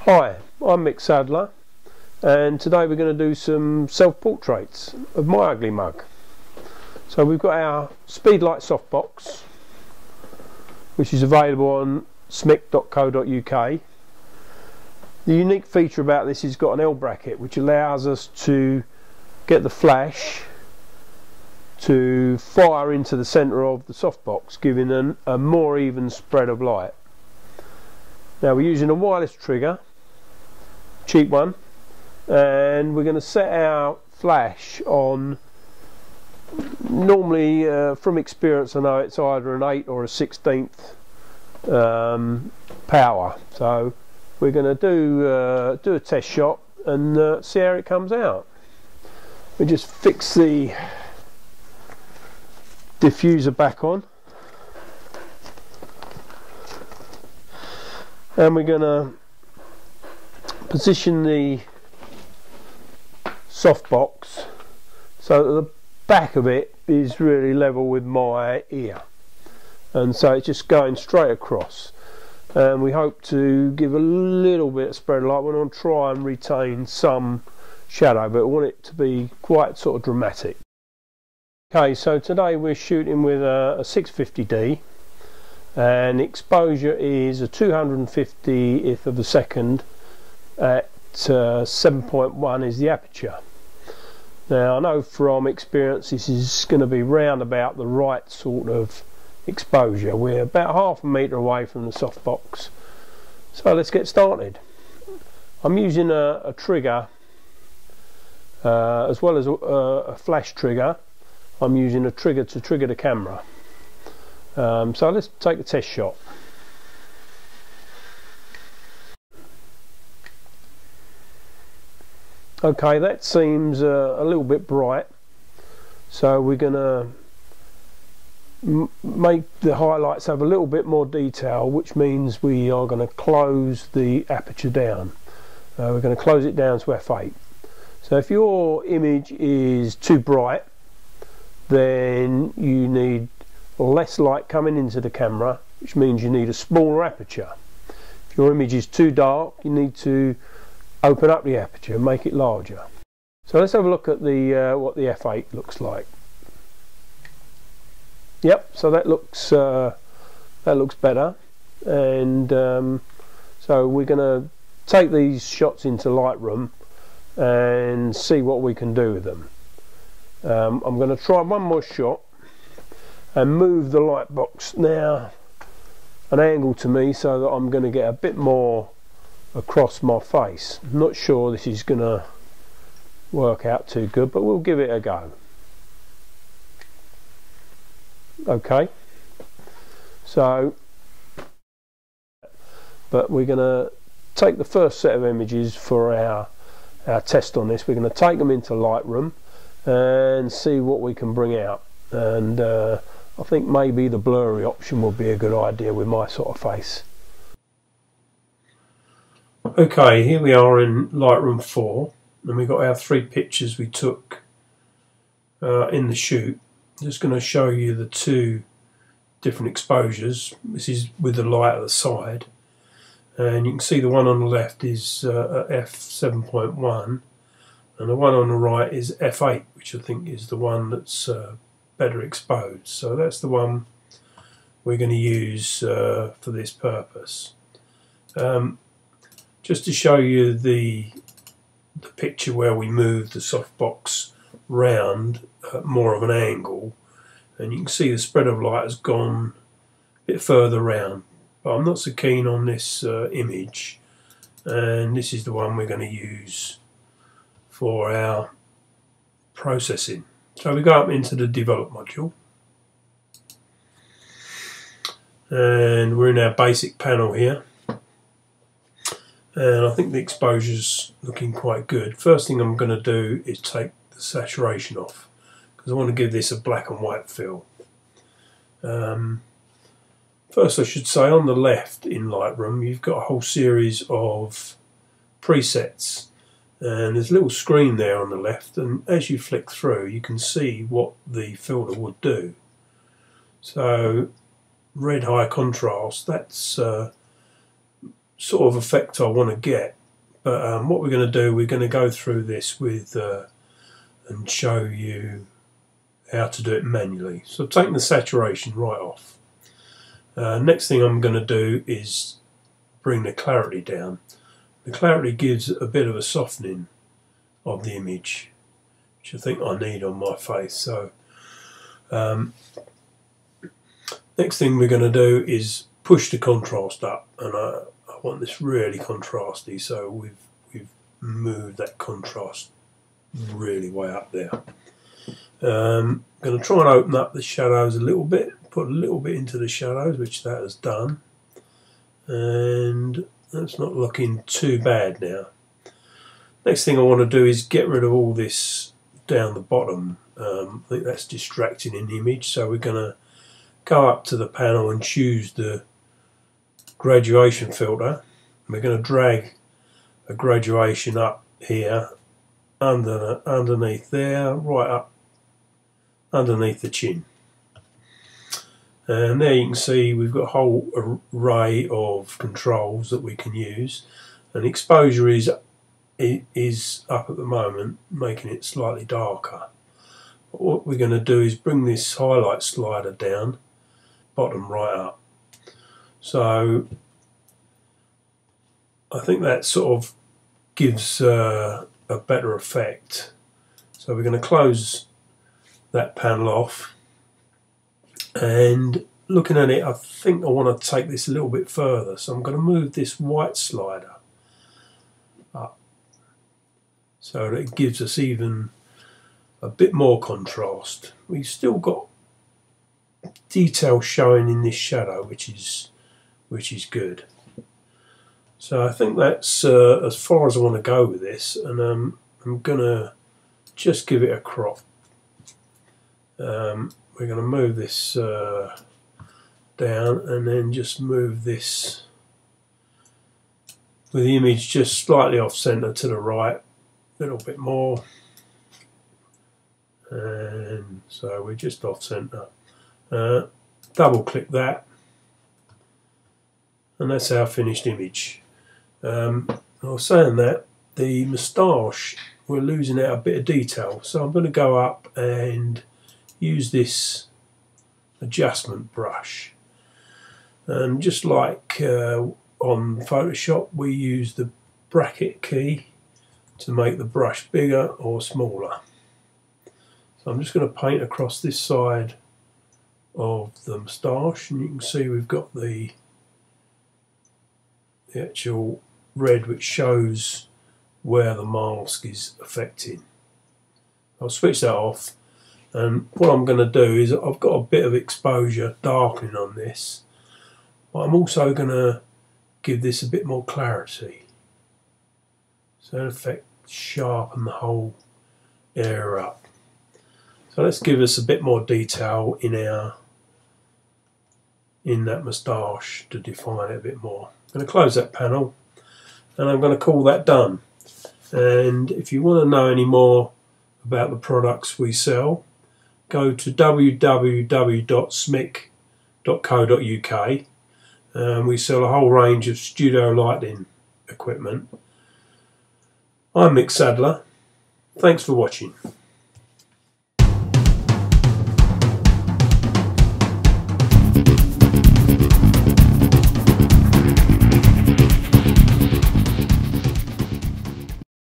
Hi, I'm Mick Sadler, and today we're going to do some self-portraits of my ugly mug. So we've got our speedlite softbox, which is available on smic.co.uk. The unique feature about this is got an L bracket, which allows us to get the flash to fire into the centre of the softbox, giving a more even spread of light. Now we're using a wireless trigger, cheap one, and we're going to set our flash on, normally from experience I know it's either an 8 or a 16th power, so we're going to do a test shot and see how it comes out. We just fix the diffuser back on, and we're going to position the softbox so that the back of it is really level with my ear, and so it's just going straight across, and we hope to give a little bit of spread of light. We're going to try and retain some shadow, but we want it to be quite sort of dramatic. Okay, so today we're shooting with a 650D, and exposure is a 250th of a second at 7.1 is the aperture. Now I know from experience this is going to be round about the right sort of exposure. We're about half a metre away from the softbox, so let's get started. I'm using a trigger as well as a flash trigger. I'm using a trigger to trigger the camera. So let's take a test shot. Okay, that seems a little bit bright, so we're going to make the highlights have a little bit more detail, which means we are going to close the aperture down. We're going to close it down to f8. So if your image is too bright, then you need less light coming into the camera, which means you need a smaller aperture. If your image is too dark, you need to open up the aperture and make it larger. So let's have a look at the what the f8 looks like. Yep, so that looks better, and so we're going to take these shots into Lightroom and see what we can do with them. I'm going to try one more shot and move the light box now an angle to me so that I'm going to get a bit more across my face. I'm not sure this is going to work out too good, but we'll give it a go. Okay, so but we're going to take the first set of images for our test on this. We're going to take them into Lightroom and see what we can bring out, and I think maybe the blurry option will be a good idea with my sort of face. Okay, here we are in Lightroom 4, and we've got our 3 pictures we took in the shoot. I'm just going to show you the 2 different exposures. This is with the light at the side, and you can see the one on the left is at f7.1, and the one on the right is f8, which I think is the one that's better exposed. So that's the one we're going to use for this purpose. Just to show you the picture where we move the softbox round at more of an angle, and you can see the spread of light has gone a bit further round, but I'm not so keen on this image, and this is the one we're going to use for our processing. So we go up into the develop module, and we're in our basic panel here, and I think the exposure's looking quite good. First thing I'm going to do is take the saturation off, because I want to give this a black and white feel. First I should say, on the left in Lightroom you've got a whole series of presets, and there's a little screen there on the left, and as you flick through you can see what the filter would do. So red high contrast, that's sort of effect I want to get. But what we're going to do, we're going to go through this with and show you how to do it manually. So I've taken the saturation right off. Next thing I'm going to do is bring the clarity down. The clarity gives a bit of a softening of the image, which I think I need on my face. So next thing we're going to do is push the contrast up, and I want this really contrasty, so we've moved that contrast really way up there. I'm going to try and open up the shadows a little bit, put a little bit into the shadows, which that has done, and that's not looking too bad now. Next thing I want to do is get rid of all this down the bottom. I think that's distracting in the image, so we're going to go up to the panel and choose the graduation filter. We're going to drag a graduation up here underneath there, right up underneath the chin. And there you can see we've got a whole array of controls that we can use, and exposure is up at the moment, making it slightly darker. But what we're going to do is bring this highlight slider down, bottom right up. So I think that sort of gives a better effect. So we're going to close that panel off, and looking at it, I think I want to take this a little bit further, so I'm going to move this white slider up so that it gives us even a bit more contrast. We've still got detail showing in this shadow, which is good. So I think that's as far as I want to go with this, and I'm going to just give it a crop. We're going to move this down, and then just move this with the image just slightly off center to the right, a little bit more, and so we're just off center. Double click that, and that's our finished image. I was saying that the moustache, we're losing out a bit of detail, so I'm going to go up and use this adjustment brush, and just like on Photoshop, we use the bracket key to make the brush bigger or smaller. So I'm just going to paint across this side of the moustache, and you can see we've got the actual red, which shows where the mask is affecting. I'll switch that off, and what I'm going to do is, I've got a bit of exposure darkening on this, but I'm also going to give this a bit more clarity, so in effect sharpen the whole area up. So let's give us a bit more detail in that moustache to define it a bit more. I'm going to close that panel, and I'm going to call that done. And if you want to know any more about the products we sell, go to www.smic.co.uk. We sell a whole range of studio lighting equipment. I'm Mick Sadler. Thanks for watching.